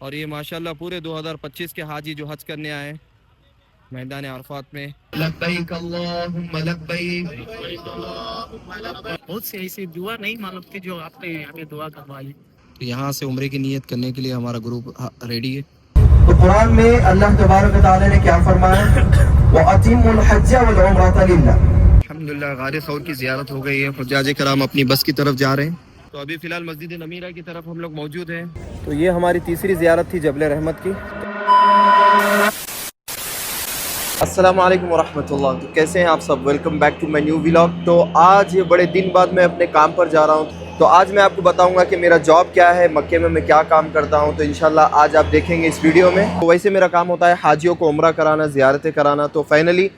اور یہ ماشاءاللہ پورے 2025 کے حاجی جو حج کرنے آئے میدان عرفات میں. لبیک اللہم لبیک. بہت سے ایسی دعا نہیں معلوم تھی جو آپ نے ہمیں دعا کروائی. یہاں سے عمرے کی نیت کرنے کے لیے ہمارا گروپ ریڈی ہے. تو قرآن میں اللہ تبارک و تعالی نے کیا فرمایا؟ وَأَتِمُّ الْحَجَّ وَالْعُمْرَةَ لِلَّهِ. الحمدللہ غار ثور کی زیارت ہو گئی ہے. حجاج کرام اپنی بس کی طرف جا رہے ہیں. تو ابھی فی الحال مسجد نمیرہ کی طرف ہم لوگ موجود ہیں. تو یہ ہماری تیسری زیارت تھی جبل رحمت کی. السلام علیکم ورحمۃ اللہ. تو کیسے ہیں آپ سب؟ Welcome back to my new vlog. تو آج بڑے دن بعد میں اپنے کام پر جا رہا ہوں. تو آج میں آپ کو بتاؤں گا کہ میرا جاب کیا ہے، مکے میں کیا کام کرتا ہوں. تو انشاءاللہ آج آپ دیکھیں گے اس ویڈیو میں. تو ویسے میرا کام ہوتا ہے حاجیوں کو عمرہ کرانا، زیارتیں کرانا. تو فائنلی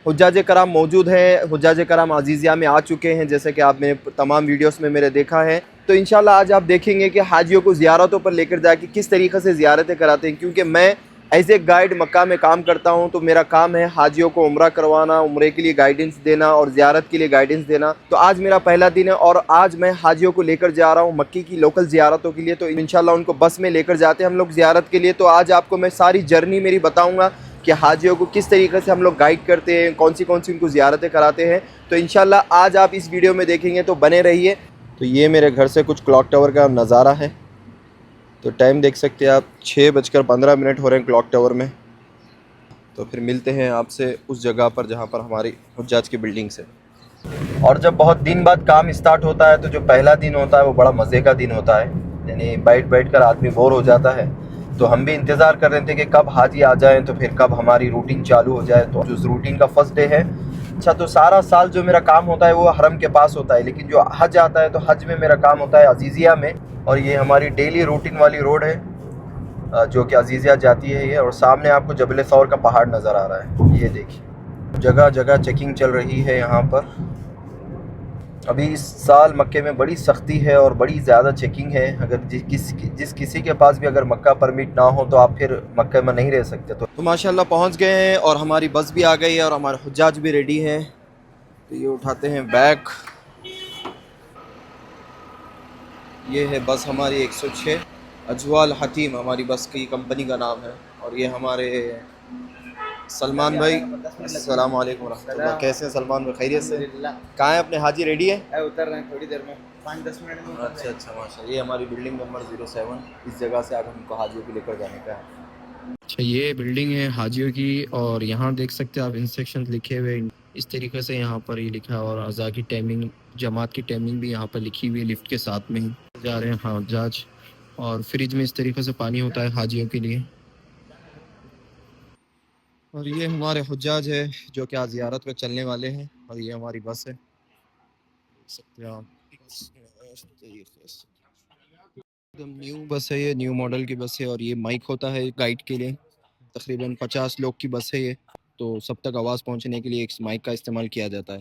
حجاج کرام موجود ہیں. حجاج کرام عزیزیہ میں آ چکے ہیں، جیسے کہ آپ نے تمام ویڈیوز میں میرے دیکھا ہے. تو انشاءاللہ آج آپ دیکھیں گے کہ حاجیوں کو زیارتوں پر لے کر جا کے کس طریقے سے زیارتیں کراتے ہیں. کیونکہ میں ایز اے گائیڈ مکہ میں کام کرتا ہوں، تو میرا کام ہے حاجیوں کو عمرہ کروانا، عمرے کے لیے گائیڈنس دینا اور زیارت کے لیے گائیڈنس دینا. تو آج میرا پہلا دن ہے اور آج میں حاجیوں کو لے کر جا رہا ہوں مکی کی لوکل زیارتوں کے لیے. تو انشاءاللہ ان کو بس میں لے کر جاتے ہیں ہم لوگ زیارت کے لیے. تو آج آپ کو میں ساری جرنی میری بتاؤں گا کہ حاجیوں کو کس طریقے سے ہم لوگ گائیڈ کرتے ہیں، کون سی ان کو زیارتیں کراتے ہیں. تو انشاءاللہ آج آپ اس ویڈیو میں دیکھیں گے، تو بنے رہیے. تو یہ میرے گھر سے کچھ کلاک ٹاور کا نظارہ ہے. تو ٹائم دیکھ سکتے ہیں آپ، 6:15 ہو رہے ہیں کلاک ٹاور میں. تو پھر ملتے ہیں آپ سے اس جگہ پر جہاں پر ہماری حجاج کی بلڈنگ سے. اور جب بہت دن بعد کام اسٹارٹ ہوتا ہے تو جو پہلا دن ہوتا ہے وہ بڑا مزے کا دن ہوتا ہے. یعنی بیٹھ کر آدمی بور ہو جاتا ہے. تو ہم بھی انتظار کر رہے تھے کہ کب حاجی آ جائیں تو پھر کب ہماری روٹین چالو ہو جائے. تو جو روٹین کا فرسٹ ڈے ہے، اچھا تو سارا سال جو میرا کام ہوتا ہے وہ حرم کے پاس ہوتا ہے، لیکن جو حج آتا ہے تو حج میں میرا کام ہوتا ہے عزیزیہ میں. اور یہ ہماری ڈیلی روٹین والی روڈ ہے جو کہ عزیزیہ جاتی ہے یہ. اور سامنے آپ کو جبل ثور کا پہاڑ نظر آ رہا ہے. یہ دیکھیے جگہ جگہ چیکنگ چل رہی ہے یہاں پر. ابھی اس سال مکے میں بڑی سختی ہے اور بڑی زیادہ چیکنگ ہے. اگر جس کسی کے پاس بھی اگر مکہ پرمٹ نہ ہو تو آپ پھر مکہ میں نہیں رہ سکتے. تو ماشاءاللہ پہنچ گئے ہیں اور ہماری بس بھی آ گئی ہے اور ہمارے حجاج بھی ریڈی ہیں. تو یہ اٹھاتے ہیں بیگ. یہ ہے بس ہماری 106 اجوال حتیم ہماری بس کی کمپنی کا نام ہے. اور یہ ہمارے سلمان بھائی. السلام علیکم ورحمۃ اللہ. کیسے ہیں سلمان بھائی؟ خیریت سے؟ کہاں ہیں اپنے حاجی؟ ریڈی ہے؟ اتر رہے ہیں تھوڑی دیر میں، 5-10 منٹ میں. اچھا ماشاء اللہ. یہ ہماری بلڈنگ نمبر 07. اس جگہ سے آج ہم کو حاجیوں کو لے کر جانے کا ہے. اچھا یہ بلڈنگ ہے حاجیوں کی. اور یہاں دیکھ سکتے ہیں آپ انسٹرکشن لکھے ہوئے اس طریقے سے یہاں پر یہ لکھا ہے. اور اذان کی ٹائمنگ، جماعت کی ٹائمنگ بھی یہاں پر لکھی ہوئی ہے لفٹ کے ساتھ میں ہی. جا رہے ہیں حجاج. اور فریج میں اس طریقے سے پانی ہوتا ہے حاجیوں کے لیے. اور یہ ہمارے حجاج ہے جو کہ آج زیارت پہ چلنے والے ہیں. اور یہ ہماری بس ہے. نیو بس ہے، یہ نیو ماڈل کی بس ہے. اور یہ مائک ہوتا ہے گائیڈ کے لیے. تقریباً 50 لوگ کی بس ہے یہ. تو سب تک آواز پہنچنے کے لیے ایک مائک کا استعمال کیا جاتا ہے.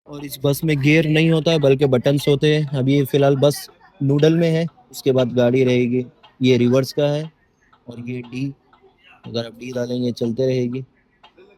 اور اس بس میں گیئر نہیں ہوتا ہے بلکہ بٹنز ہوتے ہیں. ابھی فی الحال بس نوڈل میں ہے، اس کے بعد گاڑی رہے گی. یہ ریورس کا ہے. اور یہ ڈی، اگر آپ ڈی ڈالیں گے چلتے رہے گی.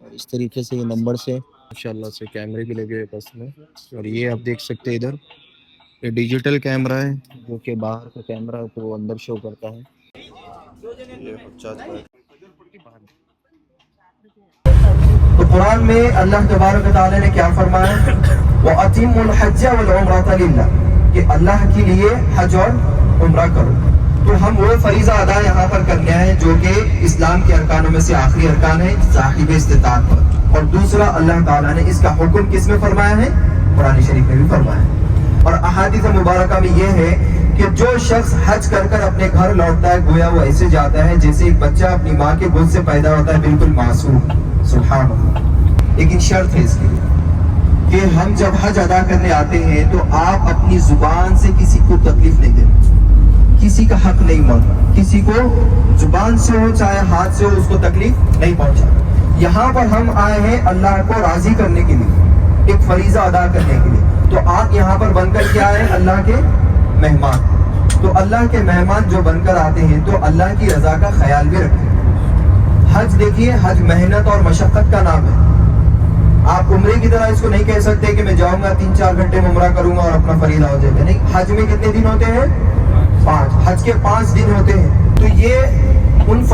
اور اس طریقے سے یہ نمبر سے ماشاءاللہ سے کیمرے بھی لگے ہوئے بس میں. اور یہ آپ دیکھ سکتے ہیں ادھر یہ ڈیجیٹل کیمرہ ہے جو کہ باہر کا کیمرہ کو وہ اندر شو کرتا ہے. یہ تو قرآن میں اللہ تبارک و تعالی نے کیا فرمایا؟ وَأَتِمُّ الْحَجَّ وَالْعُمْرَةَ لِلَّهِ، کہ اللہ کے لیے حج اور عمرہ کرو. تو ہم وہ فریضہ ادا یہاں پر کرنے ہیں جو کہ اسلام کے ارکانوں میں سے آخری ارکان ہے صاحب استطاعت پر. اور دوسرا اللہ تعالیٰ نے اس کا حکم کس میں فرمایا ہے؟ قرآن شریف میں بھی فرمایا ہے. اور احادیث مبارکہ میں یہ ہے کہ جو شخص حج کر کر اپنے گھر لوٹتا ہے گویا وہ ایسے جاتا ہے جیسے ایک بچہ اپنی ماں کے گود سے پیدا ہوتا ہے، بالکل معصوم. سبحان اللہ. لیکن شرط ہے اس کی کہ ہم جب حج ادا کرنے آتے ہیں تو آپ اپنی زبان سے کسی کو تکلیف نہیں دینا، کسی کا حق نہیں ماننا، کسی کو زبان سے ہو چاہے ہاتھ سے ہو اس کو تکلیف نہیں پہنچانا. یہاں پر ہم آئے ہیں اللہ کو راضی کرنے کے لیے، ایک فریضہ ادا کرنے کے لیے. تو آپ یہاں پر بن کر کیا ہے؟ اللہ کے مہمان. تو اللہ کے مہمان جو بن کر آتے ہیں تو اللہ کی رضا کا خیال بھی رکھیں. حج دیکھیے، حج محنت اور مشقت کا نام ہے. آپ عمرے کی طرح اس کو نہیں کہہ سکتے کہ میں جاؤں گا 3-4 گھنٹے میں عمرہ کروں گا اور اپنا فریضہ ہو جائے گا. نہیں، حج میں کتنے دن ہوتے ہیں؟ 5. حج کے 5 دن ہوتے ہیں. تو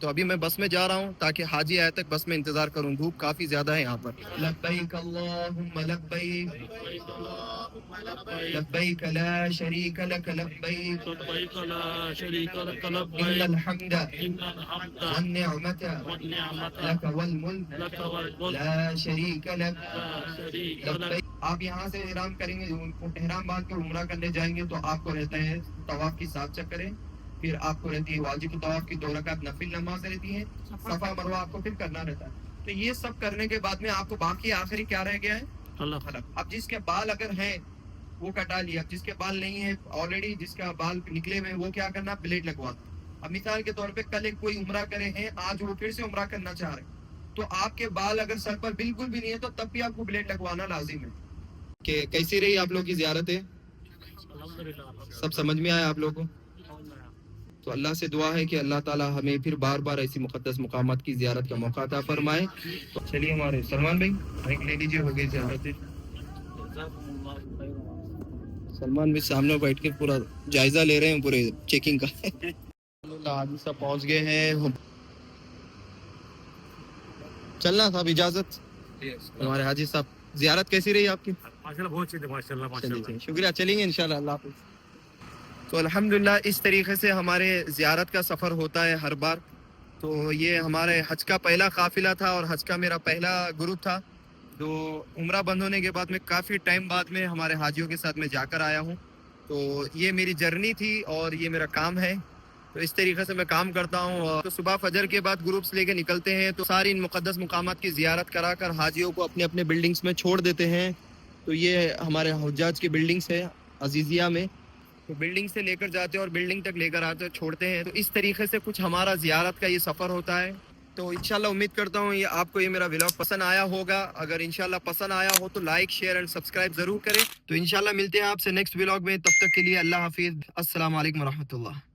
تو ابھی میں بس میں جا رہا ہوں تاکہ حاجی آئے تک بس میں انتظار کروں. دھوپ کافی زیادہ ہے یہاں پر. لبیک اللہم لبیک لبیک لا شریک لک لبیک لبيك لا شريك لك ان لبيك الحمد إن الحمد والنعمت والنعمة لک والملک لك والملك لا شریک لک لا شريك لك. لبیک. آپ یہاں سے احرام کریں گے, احرام باندھ کے عمرہ کرنے جائیں گے تو آپ کو رہتا ہے طواف کی 7 چکریں, پھر آپ کو رہتی ہے واجب طواف کی 2 رکعت نفل نماز رہتی ہے, صفا مروہ آپ کو پھر کرنا رہتا ہے. تو یہ سب کرنے کے بعد میں آپ کو باقی آخری کیا رہ گیا ہے؟ الله حلق. اب جس کے بال اگر ہیں وہ کٹا لیا, اب جس کے بال نہیں ہے آلریڈی, جس کا بال نکلے ہوئے وہ کیا کرنا, بلیڈ لگوا. اب مثال کے طور پہ کل ایک کوئی عمرہ کرے ہیں, آج وہ پھر سے عمرہ کرنا چاہ رہے ہیں, تو آپ کے بال اگر سر پر بالکل بھی نہیں ہے تو تب بھی آپ کو بلیڈ لگوانا لازم ہے. کہ کیسی رہی آپ لوگ کی زیارتیں؟ الحمد لله. سب سمجھ میں آیا آپ لوگوں کو؟ تو اللہ سے دعا ہے کہ اللہ تعالی ہمیں پھر بار بار ایسی مقدس مقامات کی زیارت کا موقع عطا فرمائے. تو چلیے ہمارے سلمان بھائی مائک لے لیجیے, ہو گئی زیارت. جزاكم الله خيرا. سلمان بھی سامنے بیٹھ کے پورا جائزہ لے رہے ہیں پورے چیکنگ کا. حاجی صاحب پہنچ گئے ہیں. چلنا تھا, اب اجازت. ہمارے حاجی صاحب زیارت کیسی رہی آپ کی؟ ماشاءاللہ بہت اچھی تھی, ماشاءاللہ ماشاءاللہ. شکریہ, چلیں گے انشاءاللہ. اللہ حافظ. تو الحمدللہ اس طریقے سے ہمارے زیارت کا سفر ہوتا ہے ہر بار. تو یہ ہمارے حج کا پہلا قافلہ تھا اور حج کا میرا پہلا گروپ تھا. تو عمرہ بند ہونے کے بعد میں کافی ٹائم بعد میں ہمارے حاجیوں کے ساتھ میں جا کر آیا ہوں. تو یہ میری جرنی تھی اور یہ میرا کام ہے. تو اس طریقے سے میں کام کرتا ہوں. اور تو صبح فجر کے بعد گروپس لے کے نکلتے ہیں, تو ساری ان مقدس مقامات کی زیارت کرا کر حاجیوں کو اپنے اپنے بلڈنگس میں چھوڑ دیتے ہیں. تو یہ ہمارے حجاج کی بلڈنگس ہے عزیزیہ میں. تو بلڈنگ سے لے کر جاتے ہیں اور بلڈنگ تک لے کر آتے ہیں, چھوڑتے ہیں. تو اس طریقے سے کچھ ہمارا زیارت کا یہ سفر ہوتا ہے. تو انشاءاللہ امید کرتا ہوں یہ آپ کو یہ میرا ولاگ پسند آیا ہوگا. اگر انشاءاللہ پسند آیا ہو تو لائک شیئر اینڈ سبسکرائب ضرور کریں. تو انشاءاللہ ملتے ہیں آپ سے نیکسٹ ولاگ میں. تب تک کے لیے اللہ حافظ. السلام علیکم ورحمۃ اللہ.